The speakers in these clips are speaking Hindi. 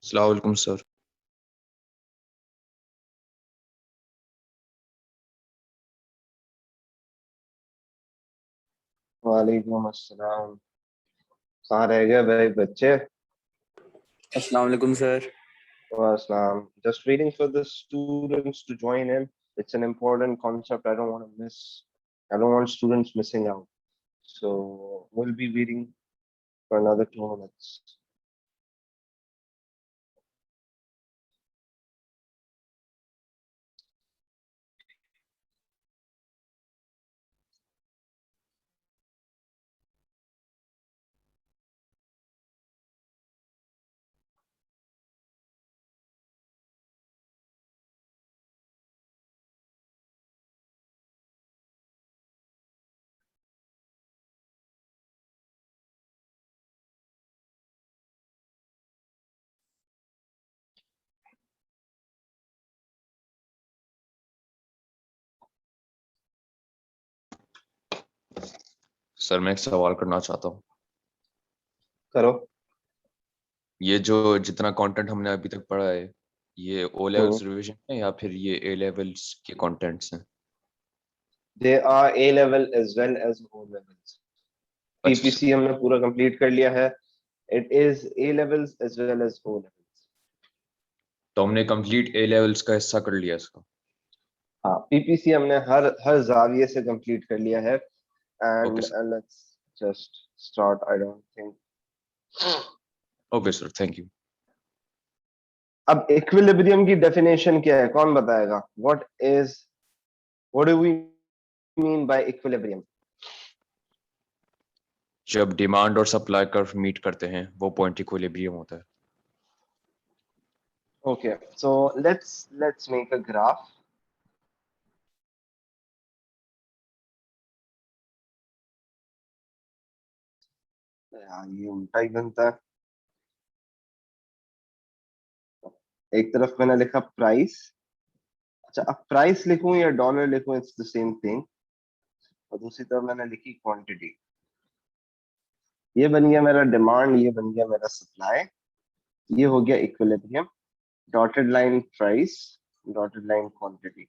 अस्सलाम वालेकुम सर। वालेकुम अस्सलाम। कहाँ रह गए भाई बच्चे? अस्सलाम वालेकुम सर। अस्सलाम। Just waiting for the students to join in. It's an important concept. I don't want to miss. I don't want students missing out. So we'll be waiting for another 2 minutes. Sir मैं एक सवाल करना चाहता हूँ। करो। ये जो जितना कंटेंट हमने अभी तक पढ़ा है, ये ओ हम्म। लेवल्स रिवीजन है या फिर ये ए लेवल्स के कंटेंट्स हैं? They are A level as well as O levels. अच्छा सर। PPC हमने पूरा कंप्लीट कर लिया है. It is A levels as well as O levels. तो हमने कंप्लीट ए लेवल्स का हिस्सा कर लिया इसका। हाँ, PPC हमने हर जाविये से कंप्लीट कर लिया है. ओके And सर। let's just start. I don't think. Okay sir, thank you. अब इक्विलिब्रियम की डेफिनेशन क्या है, कौन बताएगा? What do we mean by equilibrium? जब डिमांड और सप्लाई कर्व मीट करते हैं वो पॉइंट इक्विलिब्रियम होता है। Okay, so let's make a graph. ये उल्टा ही बनता है. एक तरफ मैंने लिखा प्राइस. अच्छा, अब प्राइस लिखूं या डॉलर लिखूं, इट्स द सेम थिंग. और दूसरी तरफ मैंने लिखी क्वांटिटी. ये बन गया मेरा डिमांड, ये बन गया मेरा सप्लाई. ये हो गया equilibrium. Dotted line price, dotted line quantity.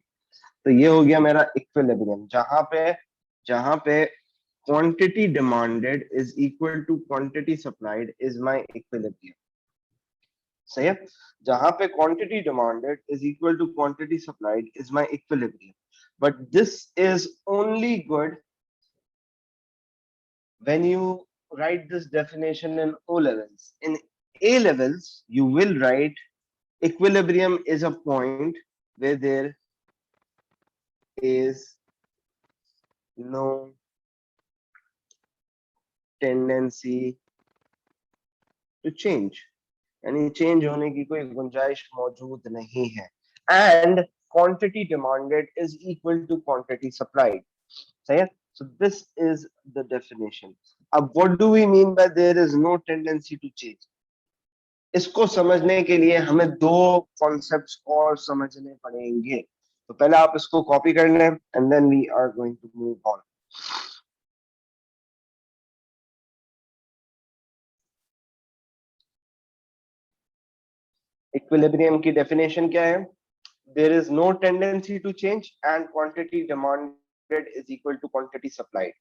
तो ये हो गया मेरा इक्विलिब्रियम, जहां पे quantity demanded is equal to quantity supplied is my equilibrium. सही है. जहां पे quantity demanded is equal to quantity supplied is my equilibrium. But this is only good when you write this definition in O levels. In A levels, you will write equilibrium is a point where there is no tendency to change. यानी चेंज होने की कोई गुंजाइश मौजूद नहीं है. And quantity demanded is equal to quantity supplied. सही है. So this is the definition. अब what do we mean by there is no tendency to change? इसको समझने के लिए हमें दो कॉन्सेप्ट्स और समझने पड़ेंगे. तो पहले आप इसको कॉपी कर लें and then we are going to move on. Equilibrium की डेफिनेशन क्या है? There is no tendency to change and quantity demanded is equal to quantity supplied.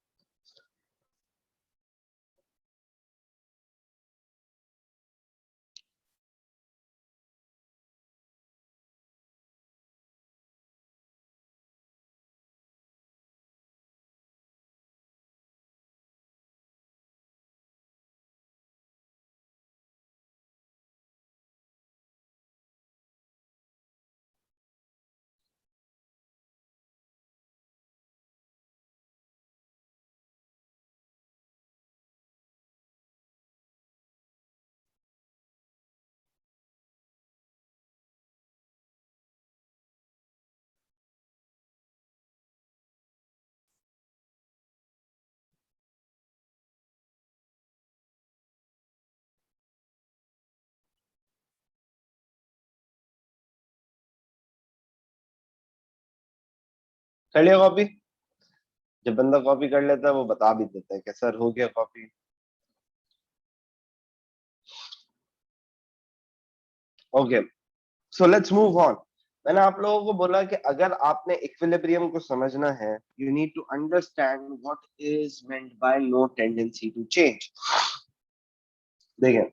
कर लिया कॉपी? जब बंदा कॉपी कर लेता है वो बता भी देता है कि सर हो गया copy. Okay, so let's move on. मैंने आप लोगों को बोला कि अगर आपने इक्विलिब्रियम को समझना है, you need to understand what is meant by no tendency to change. देखिए,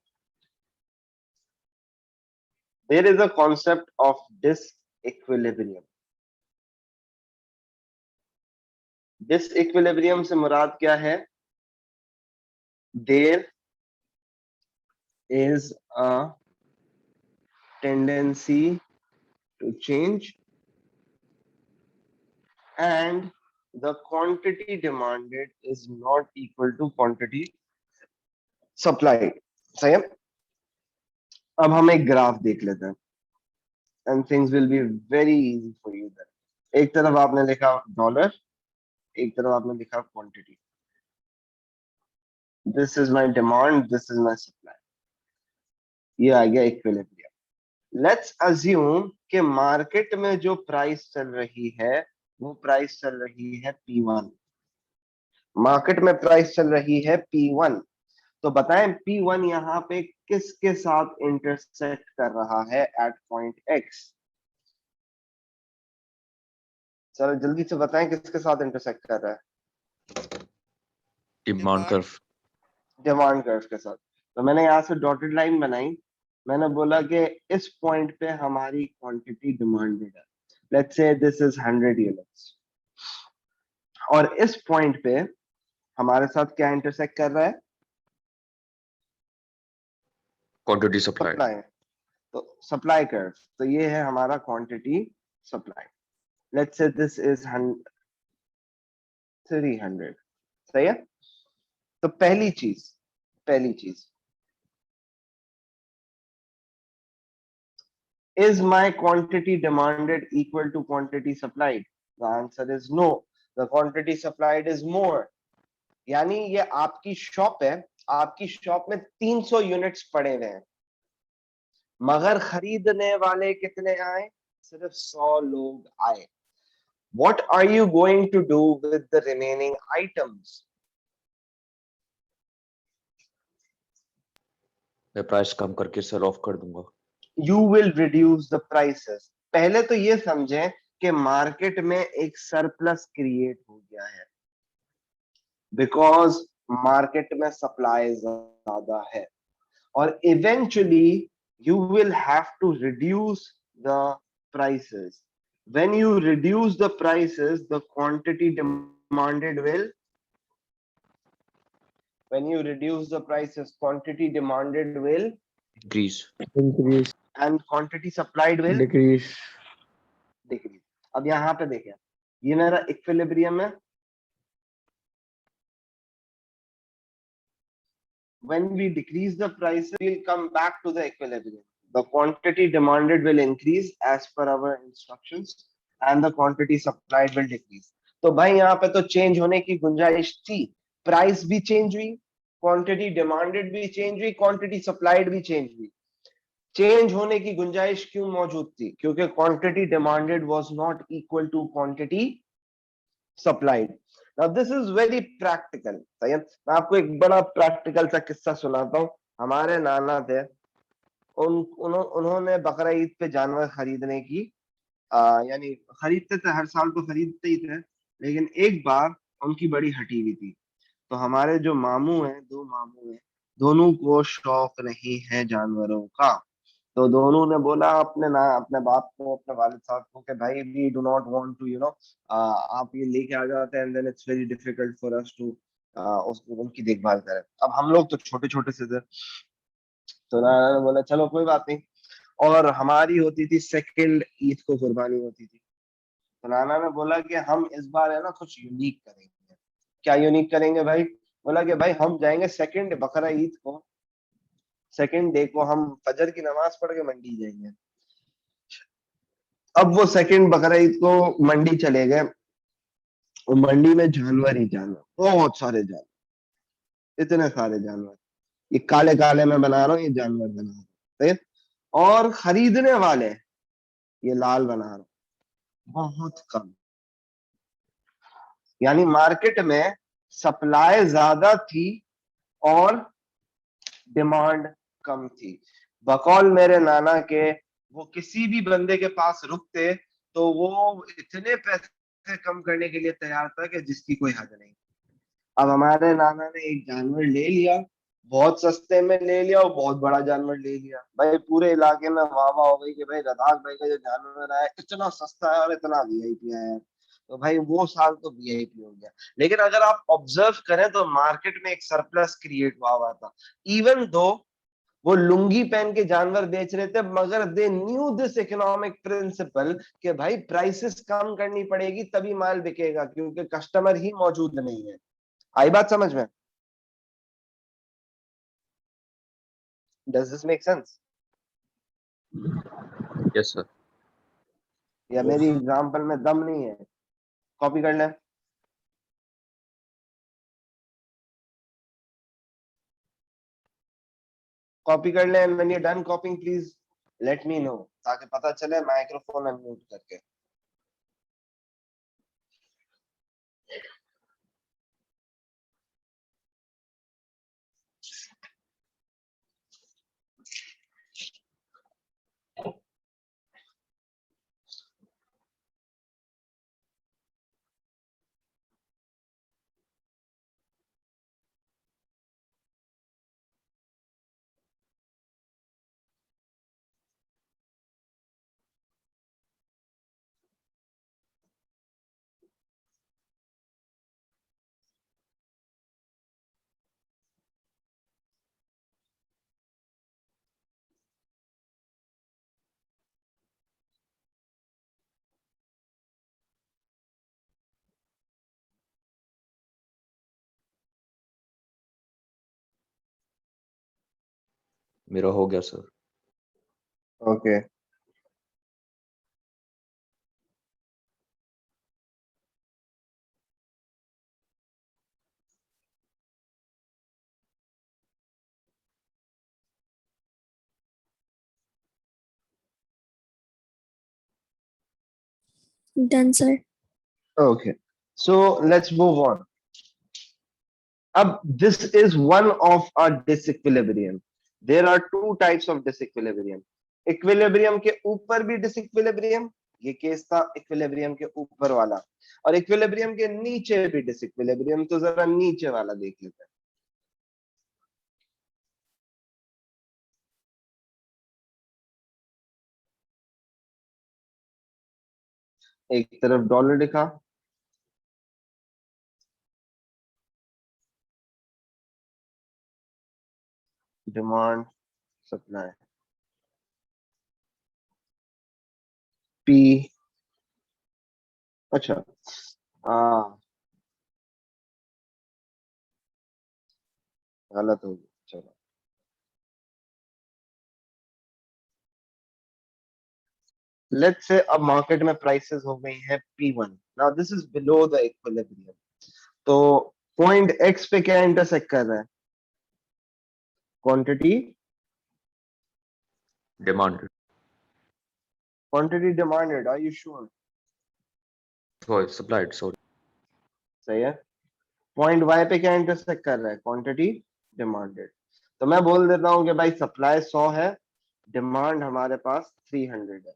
there is a concept of disequilibrium. Disequilibrium से मुराद क्या है? There is a tendency to change and the quantity demanded is not equal to quantity supplied। सही है? अब हम एक ग्राफ देख लेते हैं and things will be very easy for you then। एक तरफ आपने लिखा डॉलर, एक तरफ आपने लिखा quantity. This is my demand, this is my supply. ये आ गया इक्विलिब्रियम। लेट्स अज्यूम कि मार्केट में जो प्राइस चल रही है वो प्राइस चल रही है P1। मार्केट में प्राइस चल रही है P1। तो बताएं P1 यहाँ पे किसके साथ इंटरसेक्ट कर रहा है एट पॉइंट X? चलो जल्दी से बताएं किसके साथ इंटरसेक्ट कर रहा है? Demand curve. डिमांड कर्व के साथ। तो मैंने यहाँ से डॉटेड लाइन बनाई, मैंने बोला कि इस पॉइंट पे हमारी क्वांटिटी डिमांडेड है, let's say this is 100 units, और इस पॉइंट पे हमारे साथ क्या इंटरसेक्ट कर रहा है? Quantity supply. सप्लाई। तो सप्लाई कर्व, तो ये है हमारा quantity supply. Let's say this is 300। सही है? तो पहली चीज, is my quantity demanded equal to quantity supplied? The answer is no, the quantity supplied is more। यानी ये आपकी शॉप है, आपकी शॉप में 300 यूनिट्स पड़े हुए हैं, मगर खरीदने वाले कितने आए? सिर्फ 100 लोग आए। What are you going to do with the remaining items? मैं प्राइस कम करके सेल ऑफ कर दूंगा। You will reduce the prices। पहले तो ये समझें कि मार्केट में एक सरप्लस क्रिएट हो गया है, बिकॉज मार्केट में सप्लाई ज्यादा है, और eventually you will have to reduce the prices. When you reduce the prices, the quantity demanded will, when you reduce the prices, quantity demanded will increase, and quantity supplied will decrease, decrease। अब यहाँ पे देखें, ये मेरा इक्विलिब्रियम है। When we decrease the prices, we'll come back to the equilibrium। The quantity demanded will increase as per our instructions and the quantity supplied will decrease। तो भाई यहाँ पे तो चेंज होने की गुंजाइश थी, प्राइस भी चेंज हुई, क्वांटिटी डिमांडेड भी चेंज हुई, क्वांटिटी सप्लाइड भी चेंज हुई। चेंज होने की गुंजाइश क्यों मौजूद थी? क्योंकि quantity demanded was not equal to quantity supplied. Now this is very practical. मैं आपको एक बड़ा प्रैक्टिकल सा किस्सा सुनाता हूँ। हमारे नाना थे, उन्होंने बकरा ईद पे जानवर खरीदने की यानी खरीदते थे, हर साल तो खरीदते ही थे, लेकिन एक बार उनकी बड़ी हटी हुई थी। तो हमारे जो मामू हैं, दो मामू हैं, दोनों को शौक नहीं है जानवरों का। तो दोनों ने बोला अपने बाप को, अपने वालिद साहब को कि भाई we do not want to आप ये लेके आ जाते हैं and then it's very difficult for us to उसको उनकी देखभाल करें। अब हम लोग तो छोटे छोटे से थे, तो नाना ने बोला चलो कोई बात नहीं। और हमारी होती थी सेकंड ईद को कुर्बानी होती थी। तो नाना ने बोला कि हम इस बार है ना कुछ यूनिक करेंगे। क्या यूनिक करेंगे भाई? बोला कि भाई हम जाएंगे सेकंड बकरा ईद को, सेकंड डे को हम फजर की नमाज पढ़ के मंडी जाएंगे। अब वो सेकंड बकरा ईद को मंडी चले गए, और मंडी में जानवर ही जानवर, बहुत सारे जानवर, इतने सारे जानवर। ये काले काले में बना रहा हूँ, ये जानवर बना रहा हूँ, और खरीदने वाले ये लाल बना रहा हूँ, बहुत कम। यानी मार्केट में सप्लाई ज्यादा थी और डिमांड कम थी। बकौल मेरे नाना के, वो किसी भी बंदे के पास रुकते तो वो इतने पैसे कम करने के लिए तैयार था कि जिसकी कोई हद नहीं। अब हमारे नाना ने एक जानवर ले लिया, बहुत सस्ते में ले लिया और बहुत बड़ा जानवर ले लिया, भाई पूरे इलाके में वाह वाह हो गई कि भाई रदाक भाई का जो जानवर आया इतना सस्ता है और इतना वीआईपी है। तो भाई वो साल तो वीआईपी हो गया। लेकिन अगर आप ऑब्जर्व करें तो मार्केट में एक सरप्लस क्रिएट हुआ था। इवन दो वो लुंगी पहन के जानवर बेच रहे थे, मगर they knew this economic principle कि भाई प्राइसेस कम करनी पड़ेगी तभी माल बिकेगा, क्योंकि कस्टमर ही मौजूद नहीं है। आई बात समझ में? Does this make sense? Yes sir. या मेरी एग्जांपल में दम नहीं है? कॉपी कर ले। कॉपी कर ले, when you done copying please let me know, ताकि पता चले माइक्रोफोन अनम्यूट करके। मेरा हो गया sir. Okay Done, sir. Okay, so let's move on. अब this is one of a disequilibrium. There are two types of disequilibrium. Equilibrium के ऊपर भी डिसइक्विलिब्रियम, ये केस था इक्विलिब्रियम के ऊपर वाला, और इक्विलिब्रियम के नीचे भी डिसइक्विलिब्रियम। तो जरा नीचे वाला देख लेते हैं। एक तरफ डॉलर लिखा, डिमांड सप्लाई, पी, अच्छा हाँ गलत हो गया, चलो। लेट्स से अब मार्केट में प्राइसेस हो गई है P1, now this is below the equilibrium. तो पॉइंट एक्स पे क्या इंटरसेक्ट कर रहा है? Quantity, demand. Quantity demanded, are you sure? Supplied sorry. सही है। पॉइंट वाई पे क्या इंटरसेक्ट कर रहा है? Quantity demanded. तो मैं बोल देता हूं कि भाई सप्लाई 100 है, डिमांड हमारे पास 300 है।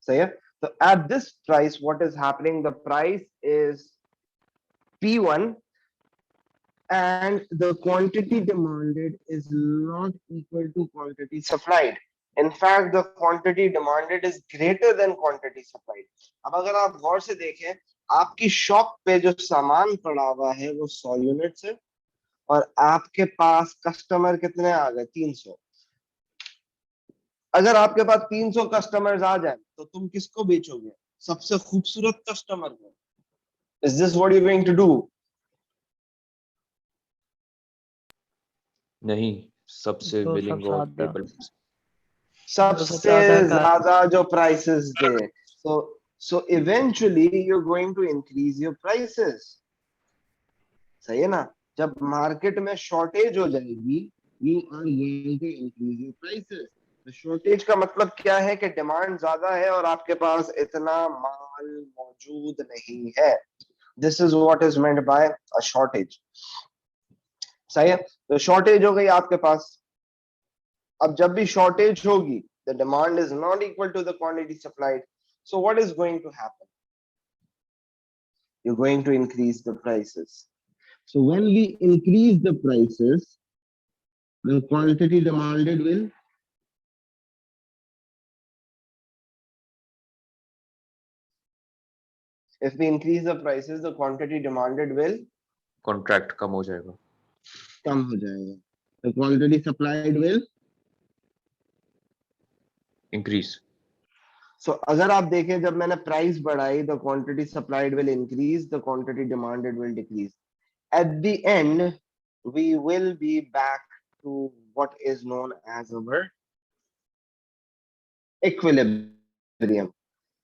सही है। तो at this price what is happening, the price is P1 and the quantity demanded is not equal to quantity supplied. In fact, the quantity demanded is greater than quantity supplied. अब अगर आप गौर से देखें, आपकी शॉप पे जो सामान पड़ा हुआ है वो 100 यूनिट्स है, और आपके पास कस्टमर कितने आ गए? 300। अगर आपके पास 300 कस्टमर्स आ जाए तो तुम किसको बेचोगे? सबसे खूबसूरत कस्टमर को। Is this what you going to do? नहीं, सबसे तो बिलिंग और सबसे ज्यादा पेबल। सबसे ज्यादा जो prices they. so so eventually you're going to increase your prices। सही है ना? जब मार्केट में शॉर्टेज हो जाएगी, you are going to increase your prices। तो शॉर्टेज का मतलब क्या है? कि डिमांड ज्यादा है और आपके पास इतना माल मौजूद नहीं है। This is what is meant bye a shortage. सही है, तो शॉर्टेज हो गई आपके पास। अब जब भी शॉर्टेज होगी, the demand is not equal to the quantity supplied, so what is going to happen, you're going to increase the prices. So when we increase the prices, the quantity demanded will, if we increase the prices, the quantity demanded will contract कम हो जाएगा। कम हो जाएगा, the quantity supplied will increase. so अगर आप देखें, जब मैंने प्राइस बढ़ाई, the quantity supplied will increase, the quantity demanded will decrease. At the end, we will be back to what is known as our equilibrium.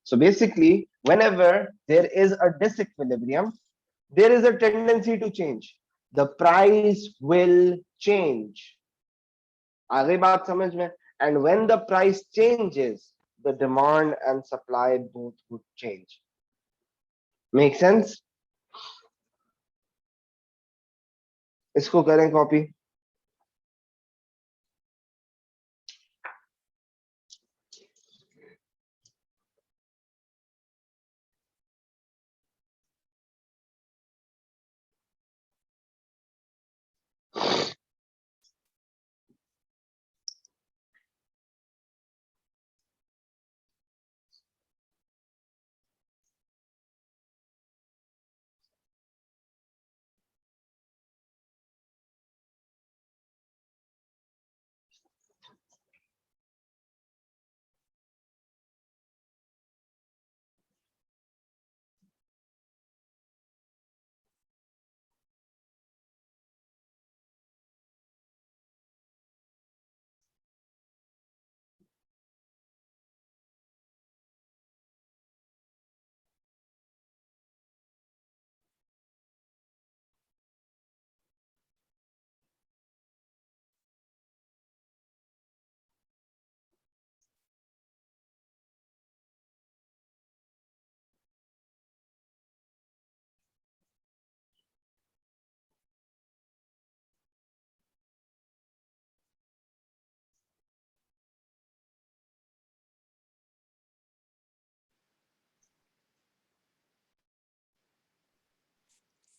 So basically, whenever there is a disequilibrium, there is a tendency to change. The price will change. आगे बात समझ में? And when the price changes, the demand and supply both would change. Make sense? इसको करें copy.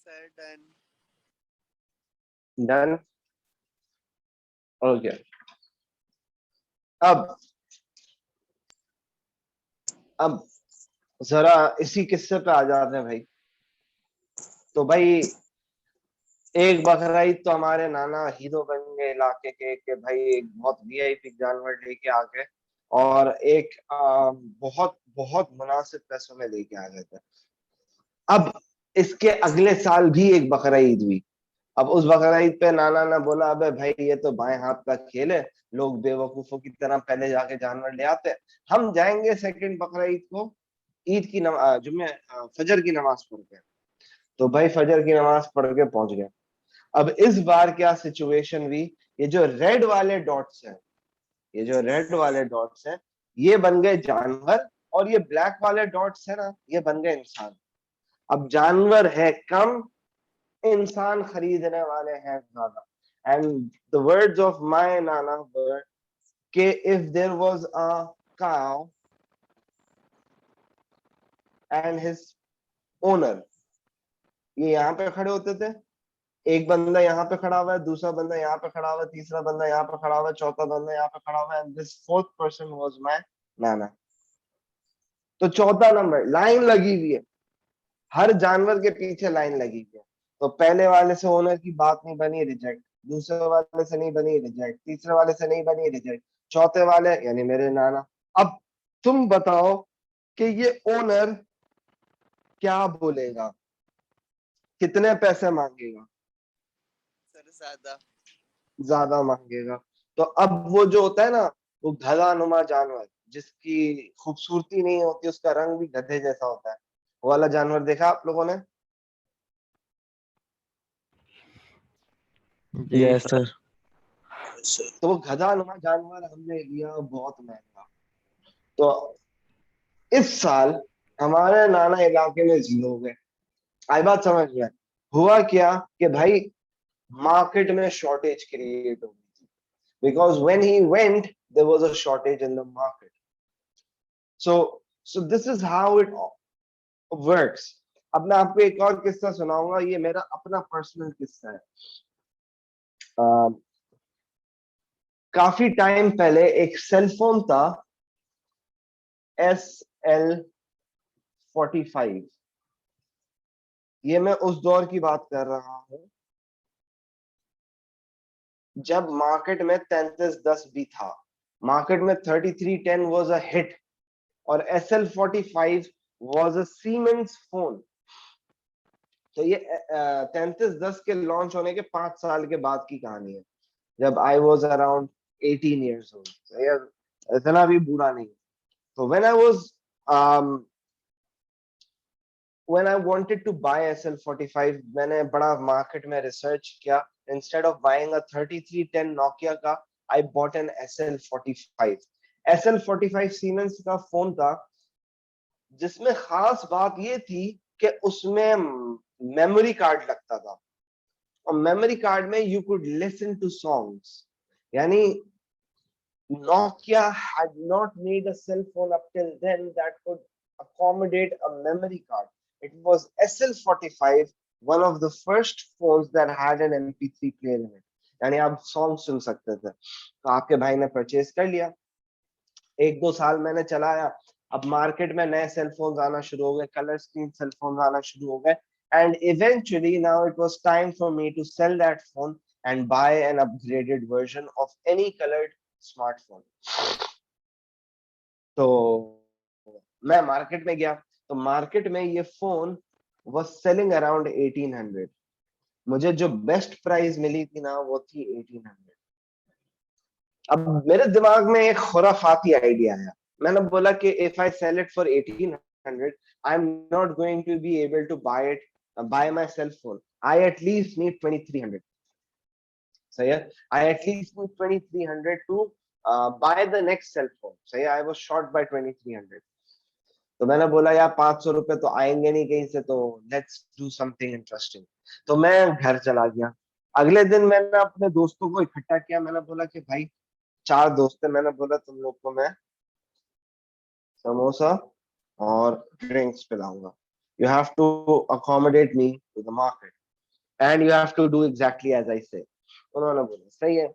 Sir, done. Done? Okay. अब जरा इसी किस्से पे आ जाते हैं भाई। तो भाई एक बकरीद तो हमारे नाना हीरो बन गए इलाके के, कि भाई एक बहुत वीआईपी जानवर लेके आ गए, और एक बहुत बहुत मुनासिब पैसों में लेके आ गए थे। अब इसके अगले साल भी एक बकरीद हुई। अब उस बकरीद पे नाना ने बोला, अबे भाई ये तो बाएं हाथ का खेल है, लोग बेवकूफों की तरह पहले जाके जानवर ले आते, हम जाएंगे सेकंड बकरीद को ईद की नमाज, जुम्मे फजर की नमाज पढ़ के। तो भाई फजर की नमाज पढ़ के पहुंच गए। अब इस बार क्या सिचुएशन हुई, ये जो रेड वाले डॉट्स हैं, ये जो रेड वाले डॉट्स हैं, ये बन गए जानवर, और ये ब्लैक वाले डॉट्स है ना, ये बन गए इंसान। अब जानवर है कम, इंसान खरीदने वाले हैं ज्यादा। And the words of my नाना वर के if there was a cow and his owner, ये यहाँ पे खड़े होते थे, एक बंदा यहाँ पे खड़ा हुआ है, दूसरा बंदा यहाँ पे खड़ा हुआ है, तीसरा बंदा यहाँ पे खड़ा हुआ है, चौथा बंदा यहाँ पे खड़ा हुआ है, and this fourth person was my नाना। तो चौथा नंबर लाइन लगी हुई है, हर जानवर के पीछे लाइन लगी हुई है। तो पहले वाले से ओनर की बात नहीं बनी, रिजेक्ट। दूसरे वाले से नहीं बनी, रिजेक्ट। तीसरे वाले से नहीं बनी, रिजेक्ट। चौथे वाले यानी मेरे नाना। अब तुम बताओ कि ये ओनर क्या बोलेगा, कितने पैसे मांगेगा? सर ज्यादा। ज्यादा मांगेगा। तो अब वो जो होता है ना, वो गधा नुमा जानवर, जिसकी खूबसूरती नहीं होती, उसका रंग भी गधे जैसा होता है, वो वाला जानवर देखा आप लोगों ने? Yes, sir. तो वो गधा नुमा जानवर हमने लिया बहुत महंगा। तो इस साल हमारे नाना इलाके में जीरो हो गए। आई बात समझ में? हुआ क्या कि भाई मार्केट में शॉर्टेज क्रिएट हो गई थी, because when he went there was a shortage in the market. So this is how it works. अब मैं आपको एक और किस्सा सुनाऊंगा, ये मेरा अपना पर्सनल किस्सा है. काफी टाइम पहले एक सेल फोन था SL45. ये मैं उस दौर की बात कर रहा हूं जब मार्केट में 3310 भी था. मार्केट में 3310 वाज अ हिट और SL45 was a siemens phone. तो ये 3310 के लॉन्च होने के 5 साल के बाद की कहानी है, जब I was around 18 years old. इतना भी बुरा नहीं. तो when I wanted to buy SL45, मैंने बड़ा मार्केट में रिसर्च किया. Instead of buying a 3310 Nokia का, I bought an SL45. SL45 Siemens का फोन था, जिसमें खास बात ये थी कि उसमें मेमोरी कार्ड लगता था, और मेमोरी कार्ड में you could listen to songs. यानी Nokia had not made a cell phone up till then that could accommodate a memory card. It was SL45, one of the first phones that had an MP3 player in it. यानी आप सॉन्ग सुन सकते थे. तो आपके भाई ने परचेज कर लिया. 1-2 साल मैंने चलाया. अब मार्केट में नए सेल फोन आना शुरू हो गए, कलर स्क्रीन सेल फोन आना शुरू हो गए. And eventually now it was time for me to sell that phone and buy an upgraded version of any colored smartphone. तो मैं मार्केट में गया, तो मार्केट में ये फोन was selling around 1800. मुझे जो बेस्ट प्राइस मिली थी ना, वो थी 1800. अब मेरे दिमाग में एक खुराफाती आइडिया आया. मैंने बोला कि if I sell it for 1800, I'm not going to be able to buy my cell phone. I at least need 2300. सही है. I at least need 2300 to buy the next cell phone. सही है. I was short by 2300. तो मैंने बोला यार 500 रुपए तो आएंगे नहीं कहीं से, तो लेट्स डू समथिंग इंटरेस्टिंग. तो मैं घर चला गया. अगले दिन मैंने अपने दोस्तों को इकट्ठा किया. मैंने बोला कि भाई 4 दोस्त है, मैंने बोला तुम लोग को मैं समोसा और ड्रिंक्स पिलाऊंगा. You have to accommodate me to the market and you have to do exactly as I say. उन्होंने बोला सही है.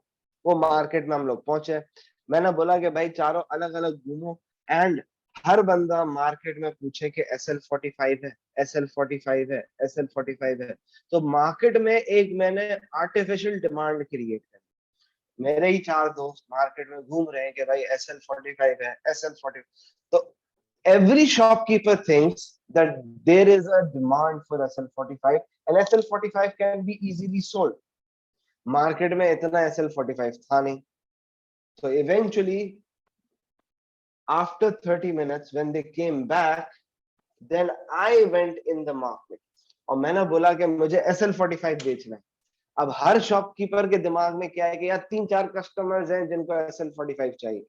वो मार्केट में हम लोग पहुंचे. मैंने बोला कि भाई चारों अलग अलग घूमो एंड हर बंदा मार्केट में पूछे कि SL45 है, SL45 है, SL45 है. तो मार्केट में एक मैंने आर्टिफिशियल डिमांड क्रिएट कर. मेरे ही 4 दोस्त मार्केट में घूम रहे हैं कि भाई SL45 है, SL45. तो every shopkeeper thinks that there is a demand for SL45 and SL45 can be easily sold. Market में इतना SL45 था नहीं. So eventually after 30 minutes when they came back, then I went in the market और मैंने बोला कि मुझे SL45 बेचना है. अब हर शॉपकीपर के दिमाग में क्या है कि यार 3-4 कस्टमर्स हैं जिनको SL45 चाहिए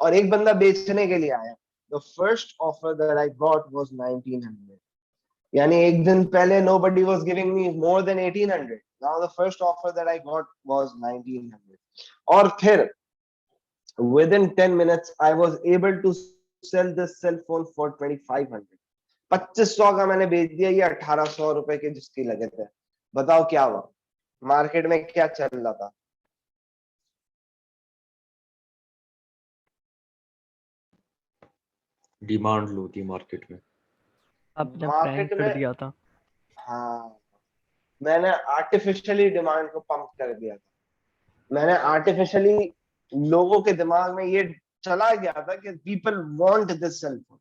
और एक बंदा बेचने के लिए आया. The first offer that I got was 1900. यानी एक दिन पहले nobody was giving me more than 1800. Now the first offer that I got was 1900. और फिर within 10 minutes I was able to sell this cell phone for 2500. 2500 का मैंने बेच दिया. ये 1800 रुपए के जिसके लगे थे. बताओ क्या हुआ मार्केट में, क्या चल रहा था. डिमांड लो थी मार्केट में. आपने मार्केट प्रैंक कर में दिया था. हाँ, मैंने आर्टिफिशियली डिमांड को पंप कर दिया था. मैंने आर्टिफिशियली लोगों के दिमाग में ये चला गया था कि people want this cell phone.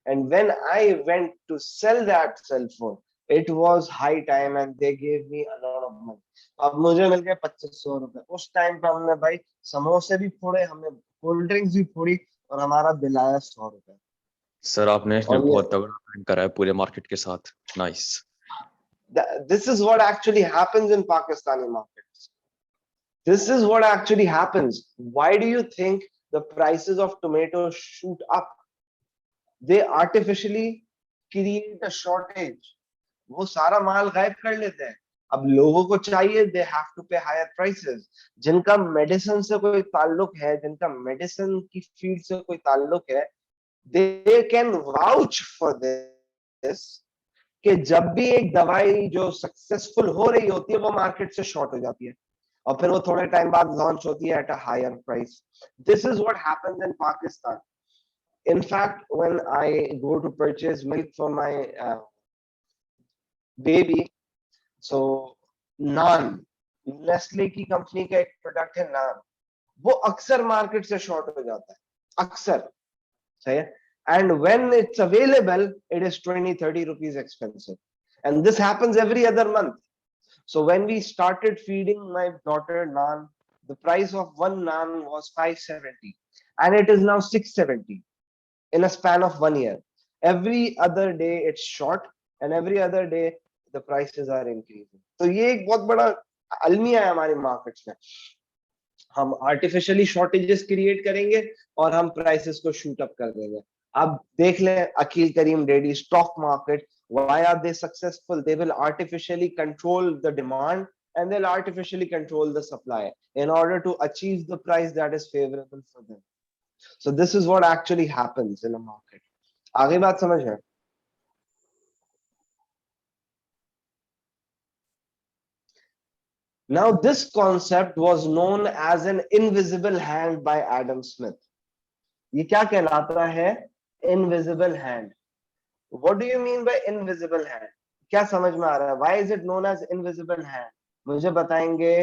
And when I went to sell that cell phone, it was high time and they gave me a lot of money. अब मुझे मिल गए 2500 रुपए. उस टाइम पे हमने भाई समोसे भी फोड़े, हमने कोल्ड ड्रिंक्स भी फोड़ी और हमारा बिल आया 100 रुपए. सर आपने इसमें और ये बहुत तगड़ा प्लान करा है पूरे मार्केट के साथ. Nice. this is what actually happens in Pakistani markets. This is what actually happens. Why do you think the prices of tomatoes shoot up? They artificially create a shortage. वो सारा माल गायब कर लेते हैं. अब लोगों को चाहिए, दे हैव टू पे हायर प्राइसेस। जिनका मेडिसिन से कोई ताल्लुक है, जिनका मेडिसिन की फील्ड से कोई ताल्लुक है, they can vouch for this कि जब भी एक दवाई जो सक्सेसफुल हो रही होती है वो मार्केट से शॉर्ट हो जाती है और फिर वो थोड़े टाइम बाद लॉन्च होती है at a higher price. This is what happens in Pakistan. In fact, when I go to purchase milk for my baby, so नान, नेस्ले की कंपनी का एक प्रोडक्ट है नान, वो अक्सर मार्केट से शॉर्ट हो जाता है, अक्सर, सही है। And when it's available, it is 20-30 rupees expensive, and this happens every other month. So when we started feeding my daughter naan, the price of one naan was 570, and it is now 670 in a span of 1 year. Every other day it's short, and every other day the prices are increasing. तो ये एक बहुत बड़ा अलमिया है हमारे मार्केट्स में। हम आर्टिफिशियली शॉर्टेजेस क्रिएट करेंगे और हम प्राइसेस को शूट अप कर देंगे। अब देख लें Aqeel Karim daddy stock market, why are they successful? They will artificially control the demand and they'll artificially control the supply in order to achieve the price that is favorable for them. So this is what actually happens in a market. आगे बात समझ है? Now this concept was known as an invisible hand by Adam Smith. ये क्या कहलाता है? Invisible hand. What do you mean by invisible hand? क्या समझ में आ रहा है? Why is it known as invisible hand? मुझे बताएंगे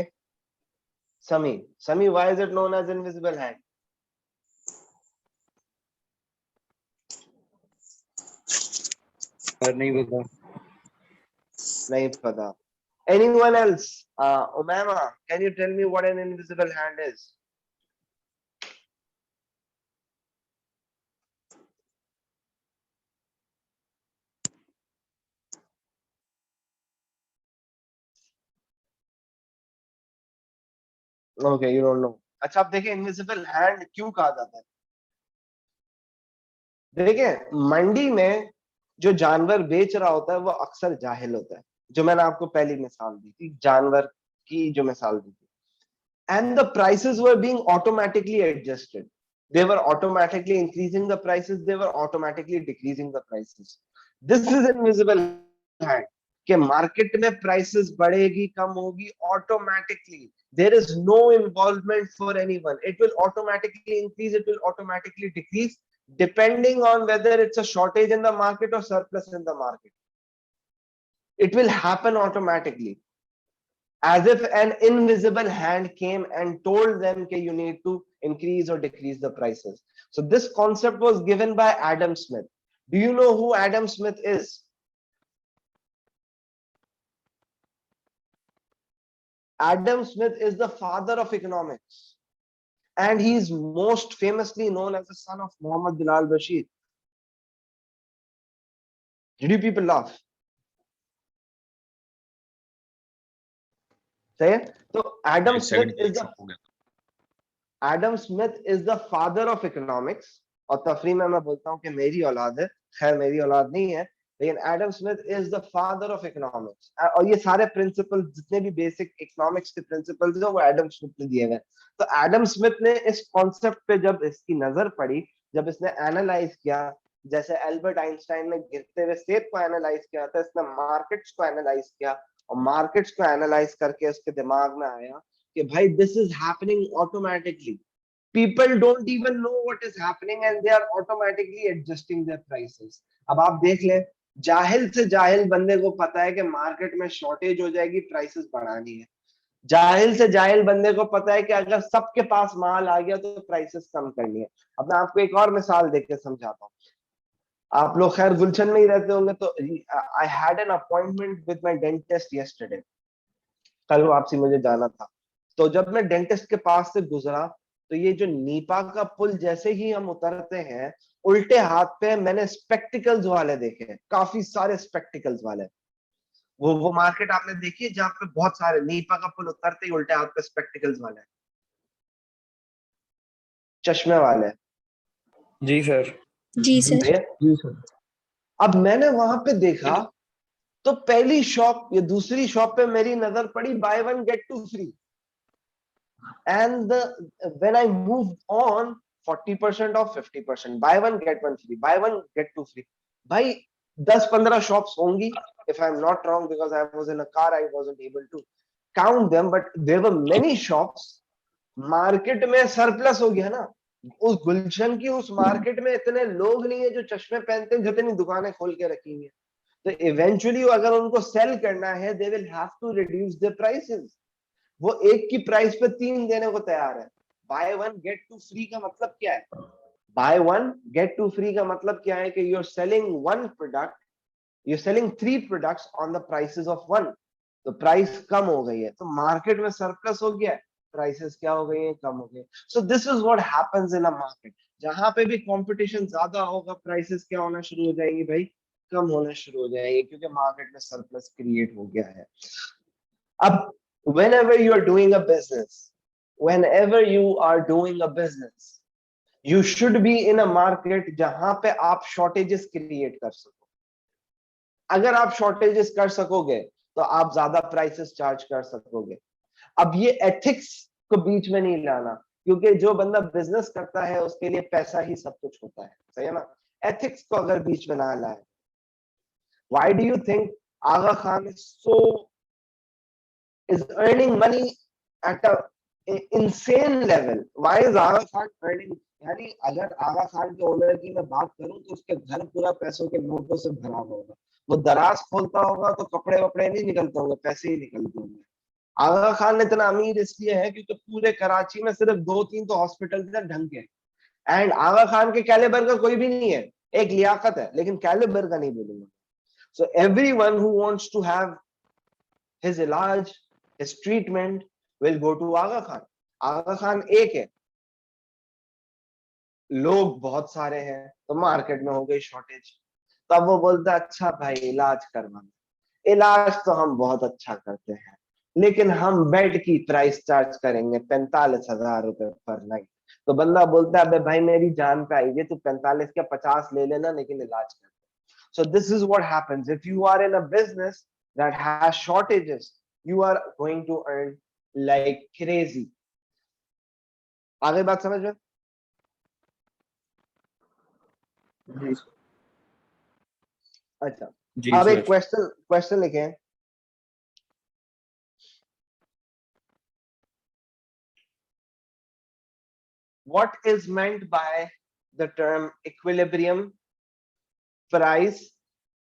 समी। समी, why is it known as invisible hand? नहीं पता। नहीं पता। Anyone else? Umama, can you tell me what an invisible hand is? Okay, you don't know. अच्छा, आप देखिए इनविजिबल हैंड क्यों कहा जाता है। देखिए मंडी में जो जानवर बेच रहा होता है वो अक्सर जाहिल होता है, जो मैंने आपको पहली मिसाल दी थी, जानवर की जो मिसाल दी थी। And the prices were being automatically adjusted. They were automatically increasing the prices, they were automatically decreasing the prices. This is invisible hand कि मार्केट में प्राइसेस बढ़ेगी कम होगी automatically. There is no involvement for anyone. It will automatically increase, it will automatically decrease depending on whether it's a shortage in the market or surplus in the market. It will happen automatically, as if an invisible hand came and told them that you need to increase or decrease the prices. So this concept was given by Adam Smith. Do you know who Adam Smith is? Adam Smith is the father of economics, and he is most famously known as the son of Muhammad Bilal Bashir. Did you people laugh? Say it. So Adam Smith is the father of economics. और तफरी में मैं बोलता हूँ कि मेरी औलाद है, खैर मेरी औलाद नहीं है, लेकिन Adam Smith is the father of economics. और ये सारे प्रिंसिपल, जितने भी बेसिक इकोनॉमिक्स के प्रिंसिपल्स हैं, वो एडम स्मिथ ने दिए हुए। तो एडम स्मिथ ने इस कॉन्सेप्ट पे जब इसकी नजर पड़ी, जब इसने एनालाइज किया, जैसे एल्बर्ट आइंस्टाइन ने गिरते हुए सेब को एनालाइज किया था, इसने मार्केट्स को एनालाइज किया और मार्केट्स को एनालाइज करके उसके दिमाग में आया कि भाई this is happening automatically. People don't even know what is happening and they are automatically adjusting their prices. अब आप देख लें, जाहिल से जाहिल बंदे को पता है कि मार्केट में शॉर्टेज हो जाएगी, प्राइसेस बढ़ानी है। जाहिल से जाहिल बंदे को पता है कि अगर सबके पास माल आ गया तो प्राइसेस कम करनी है। अब मैं आपको एक और मिसाल देके समझाता हूँ। आप लोग खैर गुलशन में ही रहते होंगे, तो I had an appointment with my dentist yesterday. कल वापसी मुझे जाना था, तो जब मैं डेंटिस्ट के पास से गुजरा तो ये जो नीपा का पुल जैसे ही हम उतरते हैं, उल्टे हाथ पे मैंने स्पेक्टिकल्स वाले देखे, काफी सारे स्पेक्टिकल्स वाले। वो मार्केट आपने देखी है जहां पे बहुत सारे नीपा का पुल उतरते ही उल्टे हाथ पे स्पेक्टिकल्स वाले, चश्मे वाले। जी सर। जी सर। अब मैंने वहां पे देखा तो पहली शॉप या दूसरी शॉप पे मेरी नजर पड़ी buy one get two free, and when I moved on 40% off, 50%, buy one get one free, buy one get two free. भाई 10-15 shops होंगी, if I'm not wrong, because I was in a car, I wasn't able to count them, but there were many shops. Market में सरप्लस हो गया ना, उस गुलशन की उस मार्केट में इतने लोग नहीं है जो चश्मे पहनते हैं जितनी दुकानें खोल के रखी हैं, तो इवेंचुअली अगर उनको सेल करना है, they will have to reduce the prices. वो एक की प्राइस पे 3 देने को तैयार है। Buy one get two free का मतलब क्या है? Buy one get two free का मतलब क्या है कि you are selling one product, you are selling 3 products on the prices of one, तो प्राइस कम हो गई है, तो मार्केट में सरप्लस हो गया है, प्राइसेस क्या हो गई है? कम हो गई। सो this is what happens in a market. जहां पे भी कंपटीशन ज्यादा होगा, प्राइसेस क्या होना शुरू हो जाएंगी भाई? कम होना शुरू हो जाएंगे, क्योंकि मार्केट में सरप्लस क्रिएट हो गया है। अब whenever you are doing a business, whenever you are doing a business, you should be in a market जहां पे आप shortages create कर सको। अगर आप shortages कर सकोगे तो आप ज्यादा prices charge कर सकोगे। अब ये ethics को बीच में नहीं लाना, क्योंकि जो बंदा बिजनेस करता है उसके लिए पैसा ही सब कुछ होता है, सही है ना? एथिक्स को अगर बीच में ना लाए। Why do you think Aga Khan is earning money at a insane level? Why is Aga Khan earning? यानी अगर आगा खान के ओनर की मैं बात करूं तो उसके घर पूरा पैसों के नोटों से भरा होगा, वो दराज खोलता होगा तो कपड़े वपड़े नहीं निकलते होंगे, पैसे ही निकलते होंगे। आगा खान इतना अमीर इसलिए है क्योंकि पूरे कराची में सिर्फ 2-3 तो हॉस्पिटल ढंग के, एंड आगा खान के कैलिबर का कोई भी नहीं है, एक लियाकत है लेकिन कैलिबर का नहीं बोलूंगा। So everyone who wants to have his इलाज, his treatment will go to Aga Khan. Aga Khan एक है, लोग बहुत सारे हैं, तो मार्केट में हो गई शॉर्टेज। तब वो बोलता है अच्छा भाई इलाज करवाना, इलाज तो हम बहुत अच्छा करते हैं, लेकिन हम बेड की प्राइस चार्ज करेंगे 45,000 रुपए पर नाइट। तो बंदा बोलता है अबे भाई मेरी जान पे आई, तू 45 क्या 50 ले लेना, लेकिन इलाज कर। So this is what happens if you are in a business that has shortages, you are going to earn like crazy. आगे बात समझ में? अच्छा, अब एक क्वेश्चन लिखे हैं। What is meant by the term equilibrium price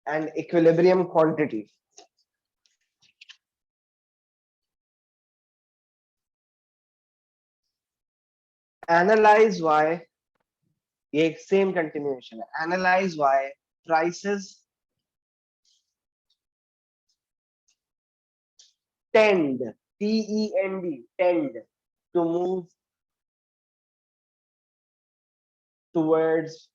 and equilibrium quantity? Analyze why, ये same continuation है, analyze why prices tend, T-E-N-D, tend to move towards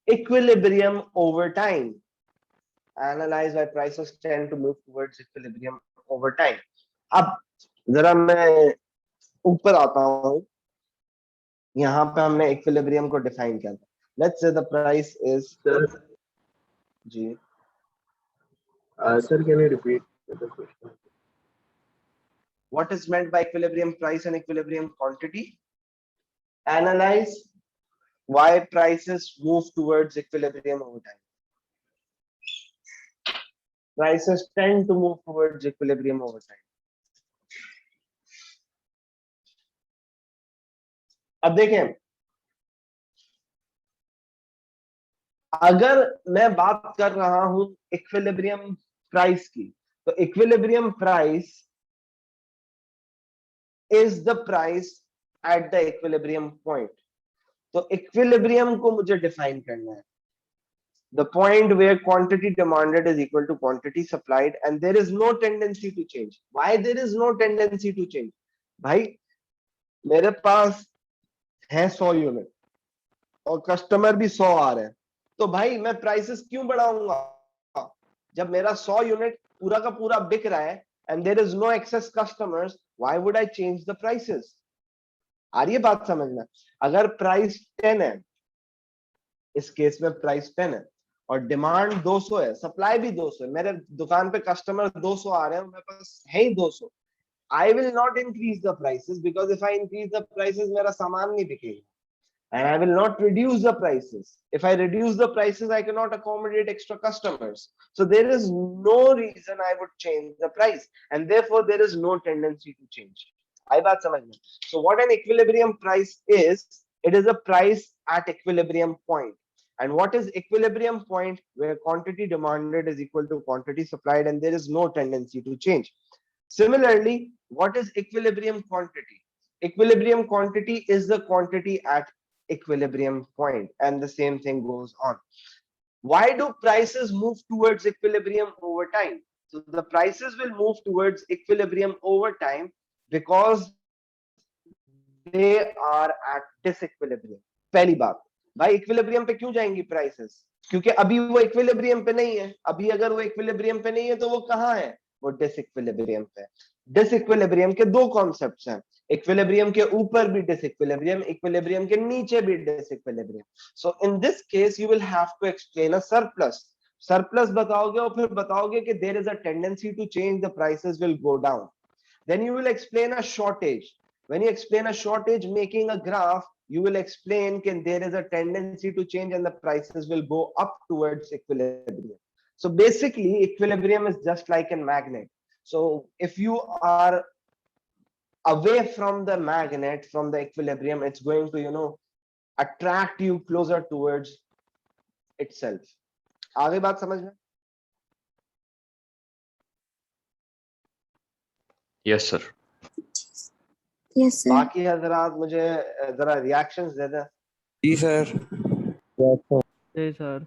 equilibrium over time. Analyze why prices tend to move towards equilibrium over time. अब जरा मैं ऊपर आता हूं, यहाँ पे हमने equilibrium को define किया था। Let's say the price is ji sir, can you repeat the question? What is meant by equilibrium price and equilibrium quantity? Analyze why prices move towards equilibrium over time. Prices tend to move towards equilibrium over time. अब देखें, अगर मैं बात कर रहा हूं इक्विलिब्रियम प्राइस की, तो equilibrium price is the price at the equilibrium point. तो इक्विलिब्रियम को मुझे डिफाइन करना है, the point where quantity demanded is equal to quantity supplied and there is no tendency to change. Why there is no tendency to change? भाई मेरे पास है 100 यूनिट और कस्टमर भी 100 आ रहे हैं, तो भाई मैं प्राइसेस क्यों बढ़ाऊंगा? जब मेरा 100 यूनिट पूरा का पूरा बिक रहा है and there is no excess customers, why would I change the prices? आ रही है बात समझ में? अगर प्राइस 10 है, इस केस में प्राइस 10 है और डिमांड 200 है, सप्लाई भी 200 है, मेरे दुकान पे कस्टमर 200 आ रहे हैं, मेरे पास है ही 200, I will not increase the prices, because if I increase the prices, मेरा सामान नहीं बिकेगा. And I will not reduce the prices. If I reduce the prices, I cannot accommodate extra customers. So there is no reason I would change the price, and therefore there is no tendency to change. आई बात समझ में? So what an equilibrium price is, it is a price at equilibrium point. And what is equilibrium point? Where quantity demanded is equal to quantity supplied, and there is no tendency to change. Similarly, what is equilibrium quantity? Equilibrium quantity is the quantity at equilibrium point, and the same thing goes on. Why do prices move towards equilibrium over time? So the prices will move towards equilibrium over time because they are at disequilibrium. पहली बात, भाई इक्विलिब्रियम पे क्यों जाएंगी प्राइसेस? क्योंकि अभी वो इक्विलिब्रियम पे नहीं है. अभी अगर वो इक्विलिब्रियम पे नहीं है तो वो कहाँ है? वो डिसइक्विलिब्रियम पे. डिसइक्विलिब्रियम के दो कॉन्सेप्ट्स हैं, इक्विलिब्रियम के ऊपर भी डिसइक्विलिब्रियम, इक्विलिब्रियम के नीचे भी disequilibrium. So in this case you will have to explain a surplus. Surplus बताओगे और फिर बताओगे कि there is a tendency to change, the prices will go down. Then you will explain a shortage. When you explain a shortage making a graph, you will explain that there is a tendency to change and the prices will go up towards equilibrium. So basically equilibrium is just like a magnet. So if you are away from the magnet, from the equilibrium, it's going to attract you closer towards itself. आगे बात समझ में? Yes, sir. Yes, sir. बाकी हजरात मुझे जरा रिएक्शंस दे दें. जी सर. जी सर.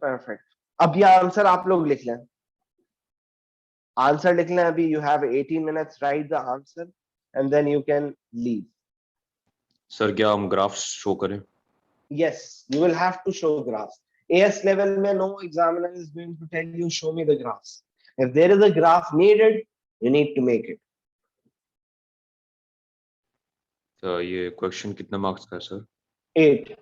परफेक्ट. अब ये आंसर आप लोग लिख लें. आंसर लिख लें अभी. You have 18 minutes, write the answer and then you can leave. Sir क्या हम ग्राफ्स शो करें? Yes, you will have to show graphs. AS level में no examiner is going to tell you show me the graphs. If there is a graph needed, you need to make it. तो ये क्वेश्चन कितने मार्क्स का है सर? 8.